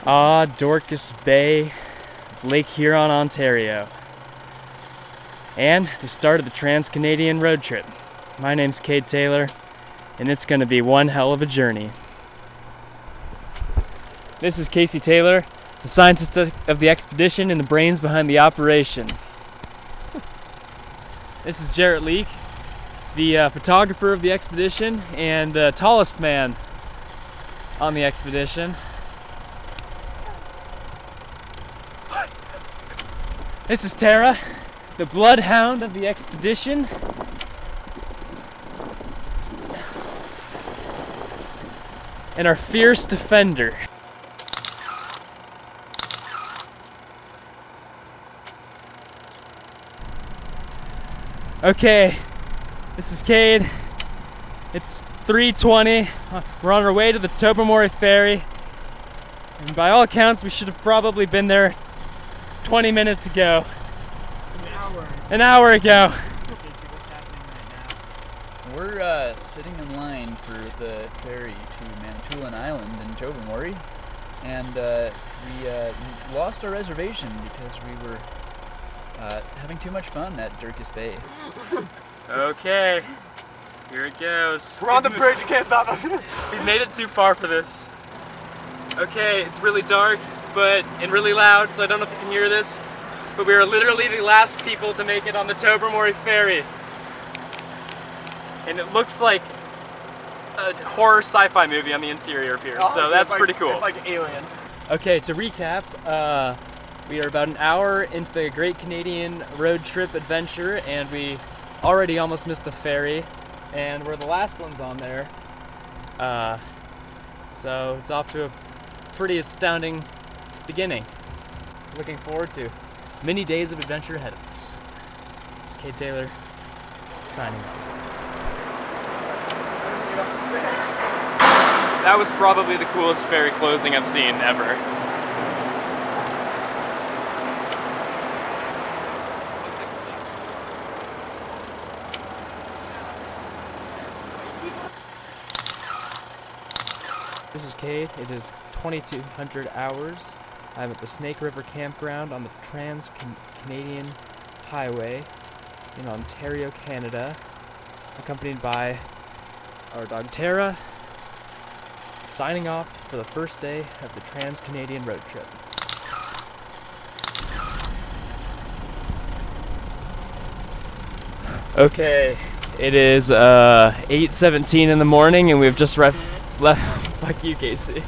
Dorcas Bay, Lake Huron, Ontario. And the start of the Trans-Canadian road trip. My name's Cade Taylor, and it's gonna be one hell of a journey. This is Casey Taylor, the scientist of the expedition and the brains behind the operation. This is Jarrett Leake, the photographer of the expedition and the tallest man on the expedition. This is Tara, the bloodhound of the expedition. And our fierce defender. Okay, this is Cade. It's 3:20. We're on our way to the Tobermory Ferry. And by all accounts, we should have probably been there 20 minutes ago. An hour ago. Casey, what's happening right now? We're sitting in line for the ferry to Manitoulin Island in Tobermory, and we lost our reservation because we were having too much fun at Dorcas Bay. Okay, here it goes. We're on the bridge, you can't stop us. We've made it too far for this. Okay, it's really dark, and really loud, so I don't know if you can hear this, but we are literally the last people to make it on the Tobermory Ferry. And it looks like a horror sci-fi movie on the interior here, so that's pretty cool. It's like Alien. Okay, to recap, we are about an hour into the Great Canadian Road Trip adventure, and we already almost missed the ferry, and we're the last ones on there. So it's off to a pretty astounding beginning. Looking forward to many days of adventure ahead of us. It's Cade Taylor, signing off. That was probably the coolest ferry closing I've seen ever. This is Cade. It is 2200 hours. I'm at the Snake River Campground on the Trans-Canadian Highway in Ontario, Canada, accompanied by our dog Tara, signing off for the first day of the Trans-Canadian road trip. Okay, it is 8:17 in the morning, and we've just left. Fuck you, Casey.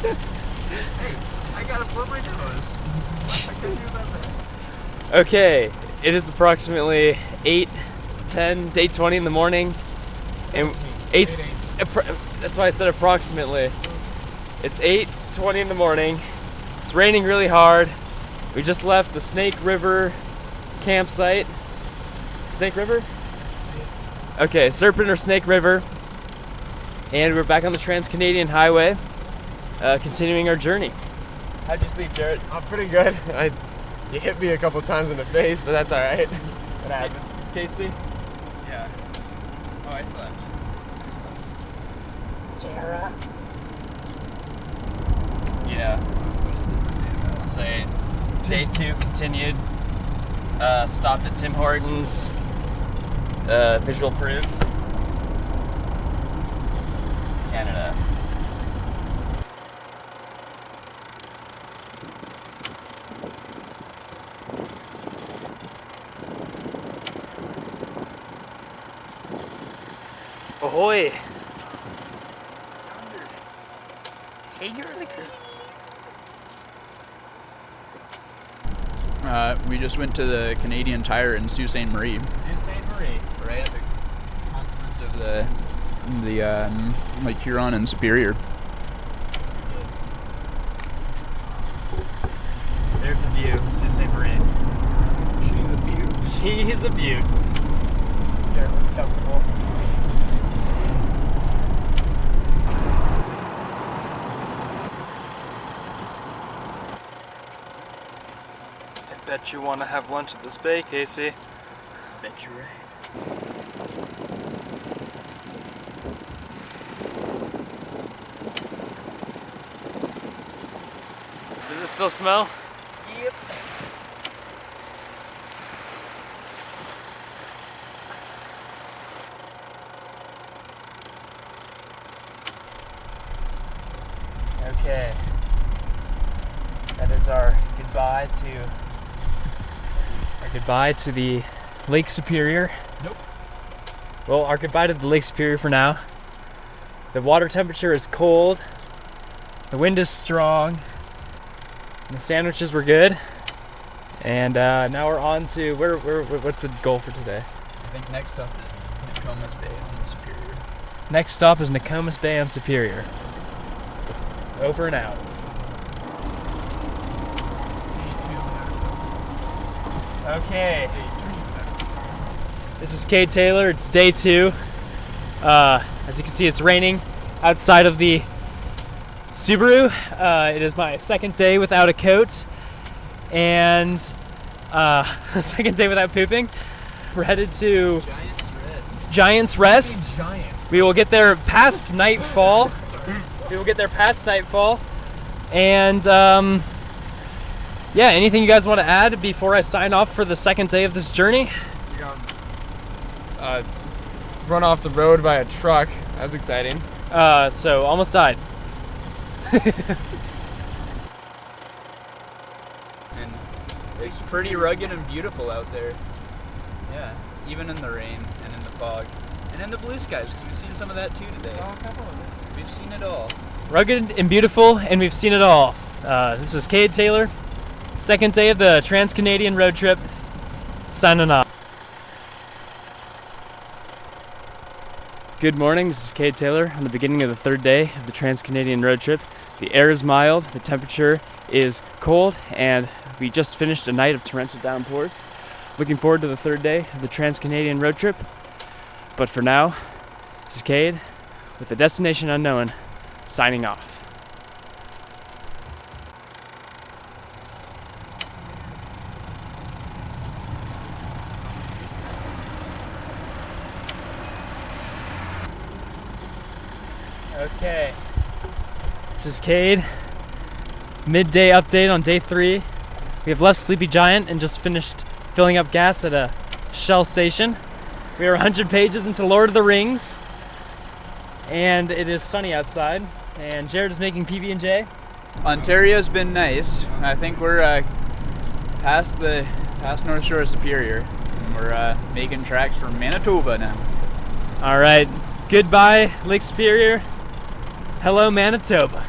Hey, I gotta blow my nose. I can't do that. Okay, it is approximately 8:20 in the morning, and that's why I said approximately. It's 8:20 in the morning. It's raining really hard. We just left the Snake River campsite. Snake River? Okay, Serpent or Snake River. And we're back on the Trans-Canadian Highway, continuing our journey. How'd you sleep, Jarrett? I'm pretty good. You hit me a couple times in the face, but that's alright. What happens? Casey? Yeah. Oh, I slept. Tara? Yeah. What is this update about? So, day 2 continued. Stopped at Tim Hortons. Visual proof. Canada. Ahoy! Hey, you're the crew. We just went to the Canadian Tire in Sault Ste. Marie. Sault Ste. Marie. Right at the confluence of the Lake Huron and Superior. There's the view, Sault Ste. Marie. She's a beaut. She's a beaut. Yeah, looks comfortable. I bet you want to have lunch at this bay, Casey. Bet you're right. still smell? Yep. Okay. That is our goodbye to the Lake Superior. Nope. Well, our goodbye to the Lake Superior for now. The water temperature is cold. The wind is strong. And the sandwiches were good. And now we're on to what's the goal for today? I think next up is Nokomis Bay on the Superior. Next stop is Nokomis Bay on Superior. Over and out. Okay. This is Cade Taylor. It's day 2. As you can see, it's raining outside of the Subaru. It is my second day without a coat and second day without pooping. We're headed to Giants Rest. We will get there past nightfall. And yeah, anything you guys want to add before I sign off for the second day of this journey? We got run off the road by a truck. That was exciting. So almost died. And it's pretty rugged and beautiful out there. Yeah, even in the rain and in the fog. And in the blue skies, because we've seen some of that too today. We've seen it all. Rugged and beautiful, and we've seen it all. This is Cade Taylor, second day of the Trans-Canadian road trip, signing off. Good morning, this is Cade Taylor on the beginning of the third day of the Trans-Canadian road trip. The air is mild, the temperature is cold, and we just finished a night of torrential downpours. Looking forward to the third day of the Trans-Canadian road trip. But for now, this is Cade with the destination unknown, signing off. Okay, this is Cade. Midday update on day 3. We have left Sleepy Giant and just finished filling up gas at a Shell station. We are 100 pages into Lord of the Rings, and it is sunny outside. And Jared is making PB&J. Ontario's been nice. I think we're past North Shore of Superior. And we're making tracks for Manitoba now. All right, goodbye Lake Superior. Hello Manitoba.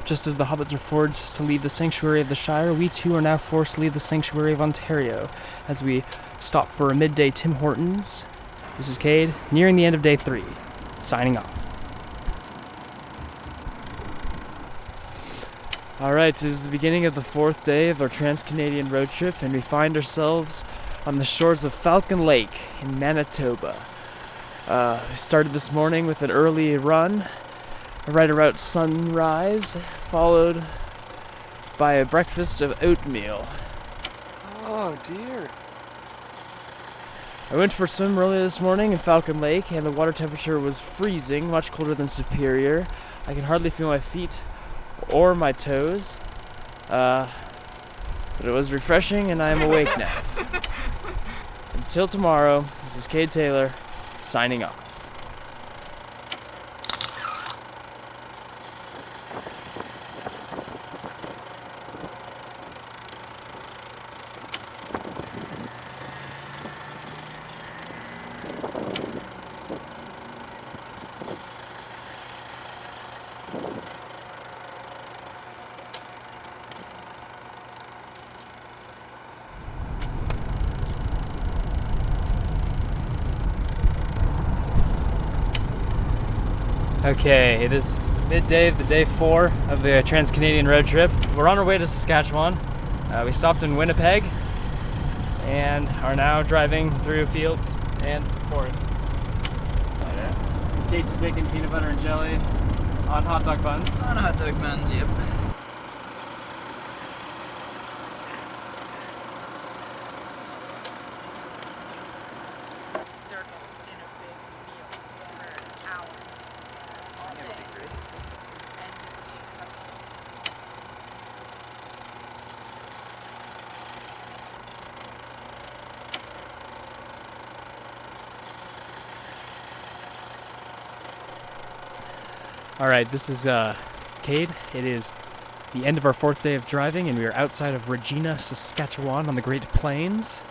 Just as the hobbits are forced to leave the sanctuary of the Shire, we too are now forced to leave the sanctuary of Ontario as we stop for a midday Tim Hortons. This is Cade, nearing the end of day 3, signing off. Alright, this is the beginning of the 4th day of our Trans-Canadian road trip, and we find ourselves on the shores of Falcon Lake in Manitoba. We started this morning with an early run, right around sunrise, followed by a breakfast of oatmeal. Oh dear. I went for a swim early this morning in Falcon Lake, and the water temperature was freezing, much colder than Superior. I can hardly feel my feet or my toes, but it was refreshing, and I am awake now. Until tomorrow, this is Cade Taylor, signing off. Okay, it is midday of the day 4 of the Trans-Canadian road trip. We're on our way to Saskatchewan. We stopped in Winnipeg and are now driving through fields and forests. Casey's making peanut butter and jelly on hot dog buns. On hot dog buns, yep. Alright, this is Cade. It is the end of our 4th day of driving, and we are outside of Regina, Saskatchewan on the Great Plains,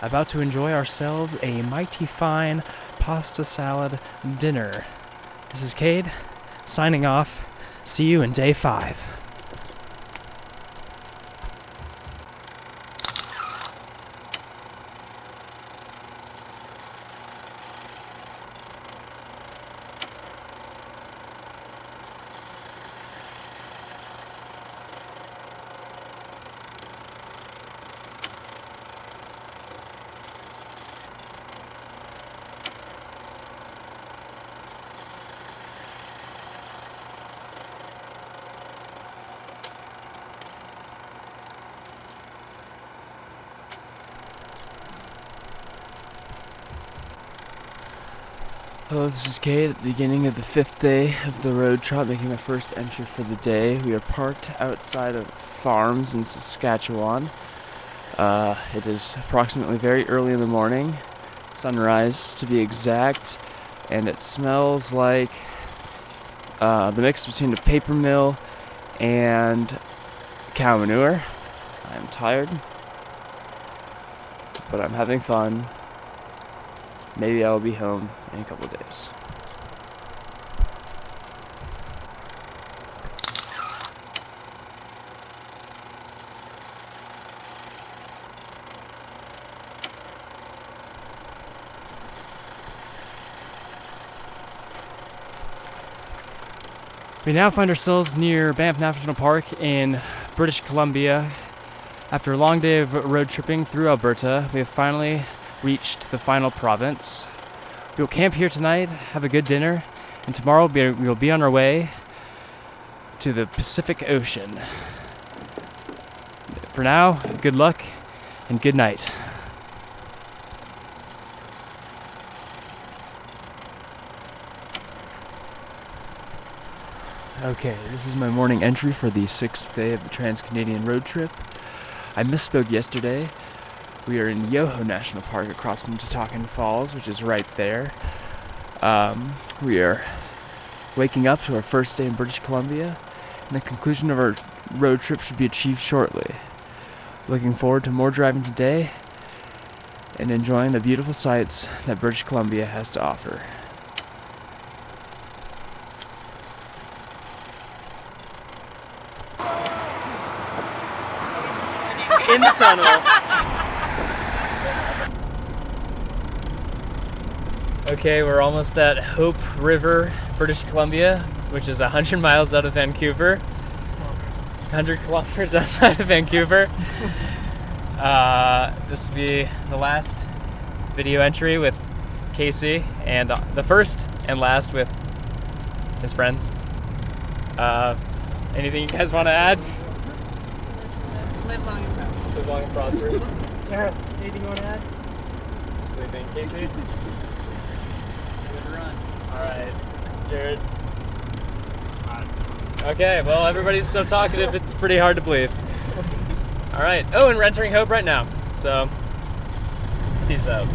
about to enjoy ourselves a mighty fine pasta salad dinner. This is Cade, signing off. See you in day 5. Hello, this is Cade at the beginning of the 5th day of the road trip, making my first entry for the day. We are parked outside of farms in Saskatchewan. It is approximately very early in the morning, sunrise to be exact, and it smells like the mix between a paper mill and cow manure. I am tired, but I'm having fun. Maybe I will be home in a couple of days. We now find ourselves near Banff National Park in British Columbia. After a long day of road tripping through Alberta, we have finally reached the final province. We will camp here tonight, have a good dinner, and tomorrow we will be on our way to the Pacific Ocean. For now, good luck and good night. Okay, this is my morning entry for the 6th day of the Trans-Canadian road trip. I misspoke yesterday. We are in Yoho National Park across from Tutakan Falls, which is right there. We are waking up to our first day in British Columbia, and the conclusion of our road trip should be achieved shortly. Looking forward to more driving today and enjoying the beautiful sights that British Columbia has to offer. In the tunnel. Okay, we're almost at Hope River, British Columbia, which is 100 miles out of Vancouver. 100 kilometers outside of Vancouver. This will be the last video entry with Casey, and the first and last with his friends. Anything you guys want to add? Live long and prosper. Live long and prosper. Sarah, anything you want to add? Just leaving. Casey? Good run. Alright. Jared? Okay, well, everybody's so talkative, it's pretty hard to believe. Alright. Oh, and we're entering Hope right now. So, peace out.